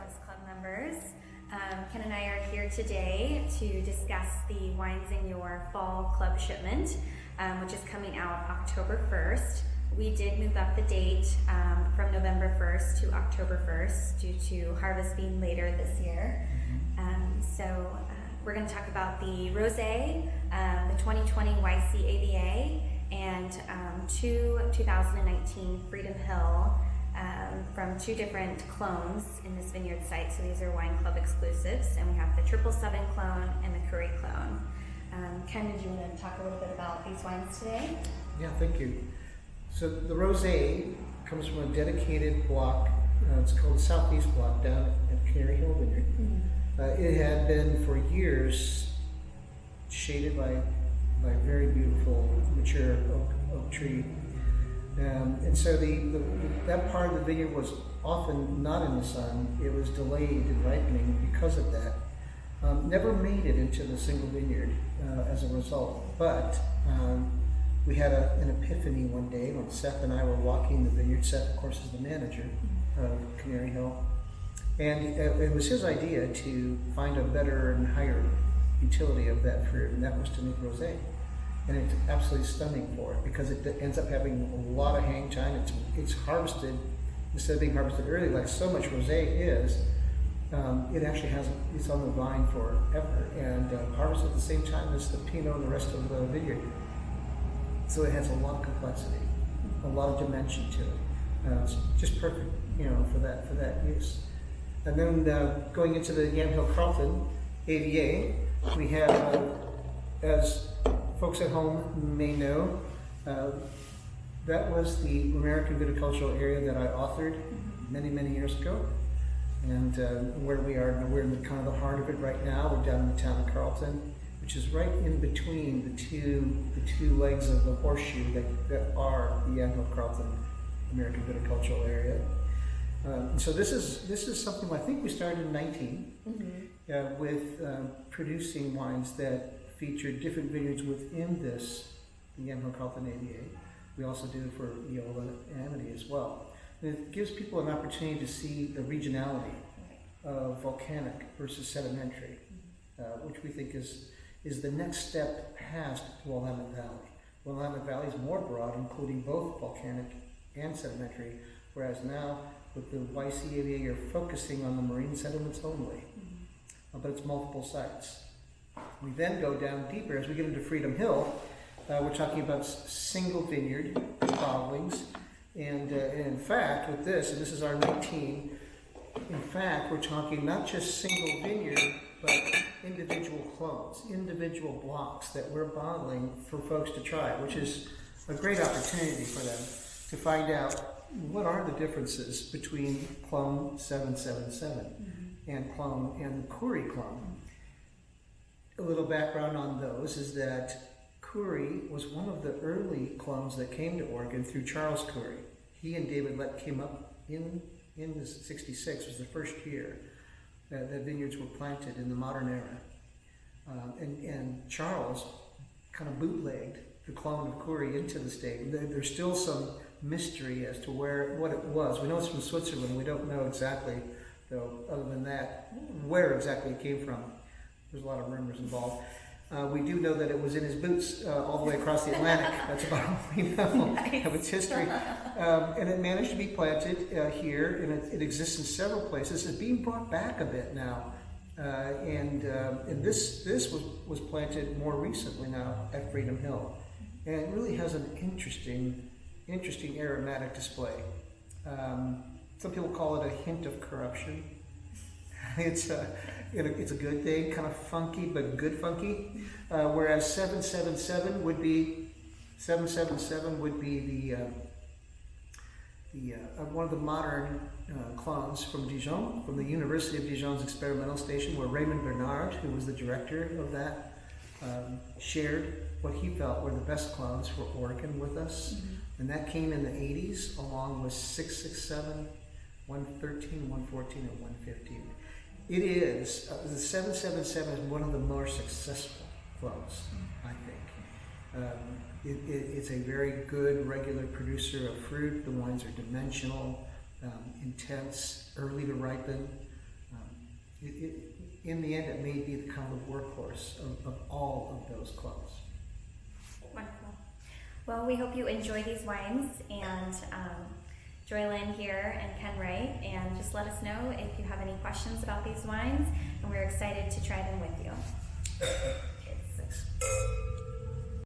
West Club members. Ken and I are here today to discuss the Wines in Your Fall Club shipment, which is coming out October 1st. We did move up the date from November 1st to October 1st due to harvest being later this year. We're going to talk about the Rosé, the 2020 YC AVA, and two 2019 Freedom Hill from two different clones in this vineyard site. So these are Wine Club exclusives, and we have the 777 clone and the Curry clone. Ken, did you want to talk a little bit about these wines today? Yeah, thank you. So the Rosé comes from a dedicated block. It's called the Southeast Block down at Canary Hill Vineyard. It had been for years shaded by very beautiful mature oak tree. And so that part of the vineyard was often not in the sun. It was delayed in ripening because of that. Never made it into the single vineyard as a result. But we had an epiphany one day when Seth and I were walking the vineyard. Seth, of course, is the manager of Canary Hill. And it was his idea to find a better and higher utility of that fruit, and that was to make rosé. And it's absolutely stunning for it because it ends up having a lot of hang time. It's harvested, instead of being harvested early like so much rosé is, it actually it's on the vine forever and harvested at the same time as the Pinot and the rest of the vineyard. So it has a lot of complexity, a lot of dimension to it. It's just perfect, for that use. And then going into the Yamhill Carlton AVA, we have, as folks at home may know, that was the American viticultural area that I authored many, many years ago. And where we are, we're in the kind of the heart of it right now. We're down in the town of Carlton, which is right in between the two legs of the horseshoe that are the Yamhill Carlton American viticultural area. So this is something I think we started in 19 with producing wines that feature different vineyards within the Yamhill Carlton AVA. We also do it for Eola and Amity as well. And it gives people an opportunity to see the regionality of volcanic versus sedimentary, which we think is the next step past Willamette Valley. Willamette Valley is more broad, including both volcanic and sedimentary, whereas now with the YC AVA, you're focusing on the marine sediments only, but it's multiple sites. We then go down deeper as we get into Freedom Hill. We're talking about single vineyard bottlings, and in fact, with this, and this is our 19. In fact, we're talking not just single vineyard, but individual clones, individual blocks that we're bottling for folks to try, which is a great opportunity for them to find out what are the differences between clone 777 and the Curry clone. A little background on those is that Curry was one of the early clones that came to Oregon through Charles Curry. He and David Lett came up in the 66, was the first year that vineyards were planted in the modern era. And Charles kind of bootlegged the clone of Curry into the state. There's still some mystery as to what it was. We know it's from Switzerland. We don't know exactly, though, other than that, where exactly it came from. There's a lot of rumors involved. We do know that it was in his boots all the way across the Atlantic. That's about all we know of its history. And it managed to be planted here, and it exists in several places. It's being brought back a bit now. And this was planted more recently now at Freedom Hill. And it really has an interesting aromatic display. Some people call it a hint of corruption. It's a good thing, kind of funky, but good funky. Whereas 777 would be the one of the modern clones from Dijon, from the University of Dijon's experimental station, where Raymond Bernard, who was the director of that, shared what he felt were the best clones for Oregon with us. And that came in the 80s, along with 667, 113, 114, and 115. It is, the 777 is one of the more successful clones, I think. It's a very good regular producer of fruit. The wines are dimensional, intense, early to ripen. in the end, it may be the kind of workhorse of all of those clones. Wonderful. Well, we hope you enjoy these wines, and Joylyn here and Ken Wright, and just let us know if you have any questions about these wines, and we're excited to try them with you. Thanks.